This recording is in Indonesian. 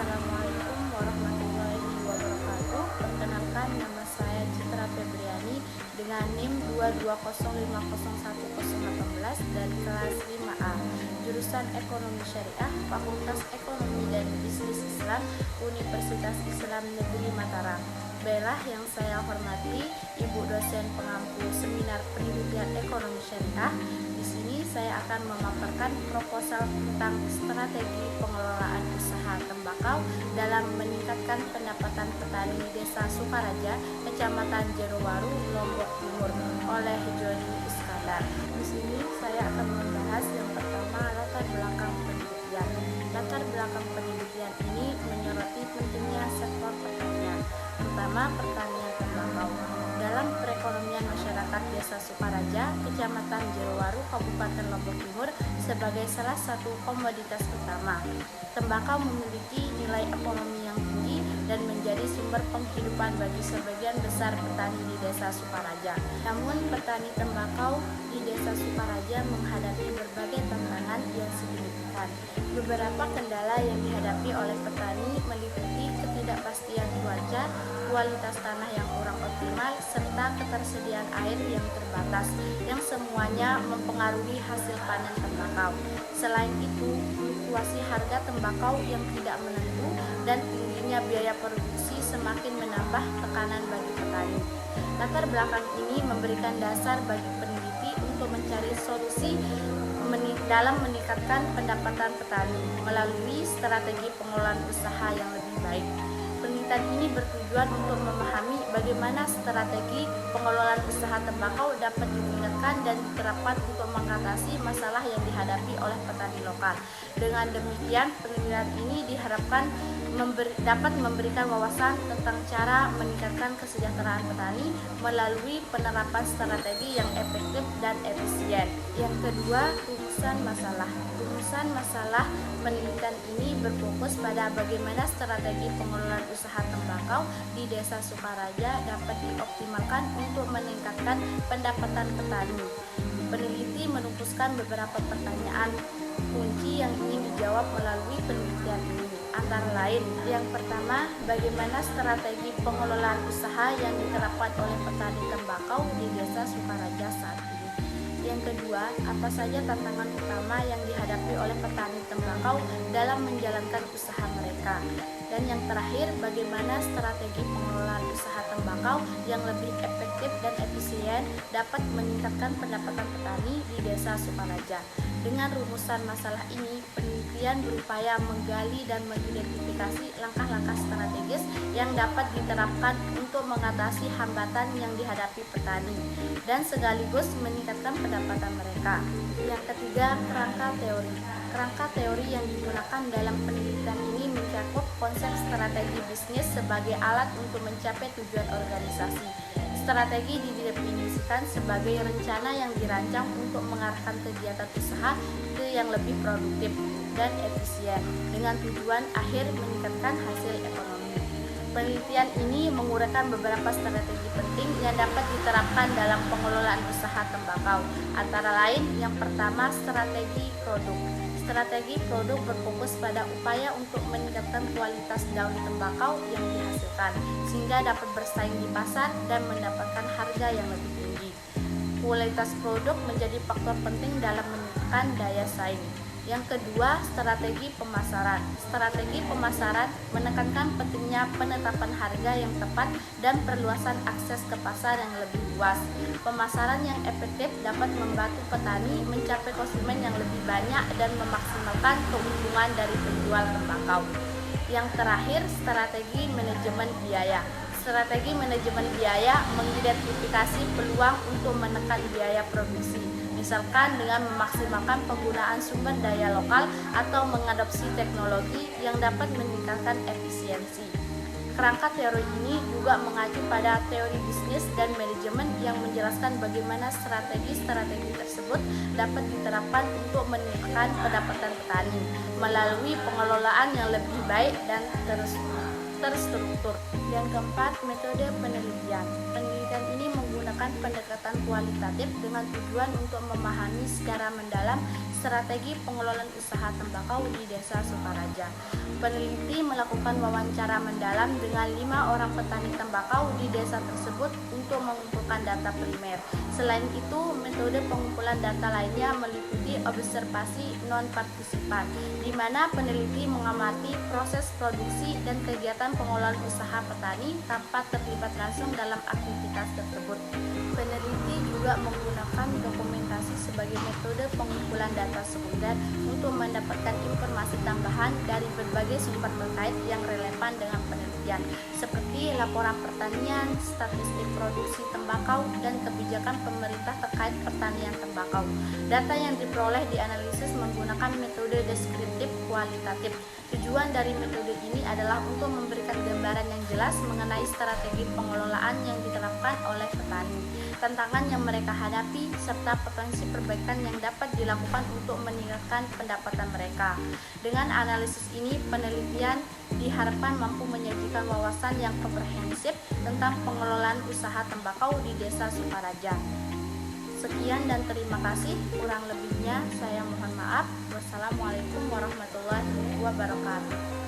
Assalamualaikum warahmatullahi wabarakatuh. Perkenalkan, nama saya Citra Febriani dengan NIM 220501018 dari kelas 5A, jurusan Ekonomi Syariah, Fakultas Ekonomi dan Bisnis Islam, Universitas Islam Negeri Mataram. Baiklah, yang saya hormati Ibu dosen pengampu Seminar Penelitian Ekonomi Syariah. Di sini saya akan memaparkan proposal tentang strategi pengelolaan usaha tembakau dalam meningkatkan pendapatan petani Desa Sukaraja, Kecamatan Jerowaru, Lombok Timur oleh Joni Iskandar. Di sini saya akan membahas yang pertama, latar belakang penelitian. Latar belakang penelitian ini menyoroti pentingnya sektor pertanian, terutama pertanian tembakau dalam perekonomian masyarakat Desa Sukaraja, Kecamatan Jerowaru, Kabupaten Lombok Timur sebagai salah satu komoditas utama. Tembakau memiliki nilai ekonomi yang tinggi dan menjadi sumber penghidupan bagi sebagian besar petani di Desa Sukaraja. Namun, petani tembakau di Desa Sukaraja menghadapi berbagai tantangan yang signifikan. Beberapa kendala yang dihadapi oleh petani meliputi ketidakpastian cuaca, kualitas tanah yang kurang optimal, serta ketersediaan air yang terbatas, yang semuanya mempengaruhi hasil panen tembakau. Selain itu, fluktuasi harga tembakau yang tidak menentu dan tingginya biaya produksi semakin menambah tekanan bagi petani. Latar belakang ini memberikan dasar bagi peneliti untuk mencari solusi dalam meningkatkan pendapatan petani melalui strategi pengelolaan usaha yang lebih baik. Penelitian ini bertujuan untuk memahami bagaimana strategi pengelolaan usaha tembakau dapat ditingkatkan dan diterapkan untuk mengatasi masalah yang dihadapi oleh petani lokal. Dengan demikian, penelitian ini diharapkan dapat memberikan wawasan tentang cara meningkatkan kesejahteraan petani melalui penerapan strategi yang efektif dan efisien. Yang kedua, rumusan masalah. Rumusan masalah penelitian ini berfokus pada bagaimana strategi pengelolaan usaha tembakau di Desa Sukaraja dapat dioptimalkan untuk meningkatkan pendapatan petani. Peneliti merumuskan beberapa pertanyaan kunci yang ingin dijawab melalui penelitian ini. Antara lain, yang pertama, bagaimana strategi pengelolaan usaha yang diterapkan oleh petani tembakau di Desa Sukaraja saat ini. Yang kedua, apa saja tantangan utama yang dihadapi oleh petani tembakau dalam menjalankan usaha mereka. Dan yang terakhir, bagaimana strategi pengelolaan usaha tembakau yang lebih efektif dan efisien dapat meningkatkan pendapatan petani di Desa Sukaraja. Dengan rumusan masalah ini, penelitian berupaya menggali dan mengidentifikasi langkah-langkah strategis yang dapat diterapkan untuk mengatasi hambatan yang dihadapi petani dan sekaligus meningkatkan pendapatan mereka. Yang ketiga, kerangka teori. Kerangka teori yang digunakan dalam penelitian ini mencakup konsep strategi bisnis sebagai alat untuk mencapai tujuan organisasi. Strategi didefinisikan sebagai rencana yang dirancang untuk mengarahkan kegiatan usaha ke yang lebih produktif dan efisien dengan tujuan akhir meningkatkan hasil ekonomi. Penelitian ini menguraikan beberapa strategi penting yang dapat diterapkan dalam pengelolaan usaha tembakau. Antara lain, yang pertama, strategi produk. Strategi produk berfokus pada upaya untuk meningkatkan kualitas daun tembakau yang dihasilkan, sehingga dapat bersaing di pasar dan mendapatkan harga yang lebih tinggi. Kualitas produk menjadi faktor penting dalam meningkatkan daya saing. Yang kedua, strategi pemasaran. Strategi pemasaran menekankan pentingnya penetapan harga yang tepat dan perluasan akses ke pasar yang lebih luas. Pemasaran yang efektif dapat membantu petani mencapai konsumen yang lebih banyak dan memaksimalkan keuntungan dari penjual tembakau. Yang terakhir, strategi manajemen biaya. Strategi manajemen biaya mengidentifikasi peluang untuk menekan biaya produksi, misalkan dengan memaksimalkan penggunaan sumber daya lokal atau mengadopsi teknologi yang dapat meningkatkan efisiensi. Kerangka teori ini juga mengacu pada teori bisnis dan manajemen yang menjelaskan bagaimana strategi-strategi tersebut dapat diterapkan untuk meningkatkan pendapatan petani melalui pengelolaan yang lebih baik dan terus. terstruktur. Dan keempat, metode penelitian. Penelitian ini menggunakan pendekatan kualitatif dengan tujuan untuk memahami secara mendalam strategi pengelolaan usaha tembakau di Desa Sukaraja. Peneliti melakukan wawancara mendalam dengan 5 orang petani tembakau di desa tersebut untuk mengumpulkan data primer. Selain itu, metode pengumpulan data lainnya meliputi observasi non-partisipan, di mana peneliti mengamati proses produksi dan kegiatan pengelolaan usaha petani tanpa terlibat langsung dalam aktivitas tersebut. Peneliti juga menggunakan dokumentasi sebagai metode pengumpulan data sekunder untuk mendapatkan informasi tambahan dari berbagai sumber terkait yang relevan dengan penelitian, seperti laporan pertanian, statistik produksi tembakau, dan kebijakan pemerintah terkait pertanian tembakau. Data yang diperoleh dianalisis menggunakan metode deskriptif kualitatif. Tujuan dari metode ini adalah untuk memberikan gambaran yang jelas mengenai strategi pengelolaan yang diterapkan oleh petani, tantangan yang mereka hadapi, serta potensi perbaikan yang dapat dilakukan untuk meningkatkan pendapatan mereka. Dengan analisis ini, penelitian diharapkan mampu menyajikan wawasan yang komprehensif tentang pengelolaan usaha tembakau di Desa Sukaraja. Sekian dan terima kasih. Kurang lebihnya saya mohon maaf. Wassalamualaikum warahmatullahi wabarakatuh.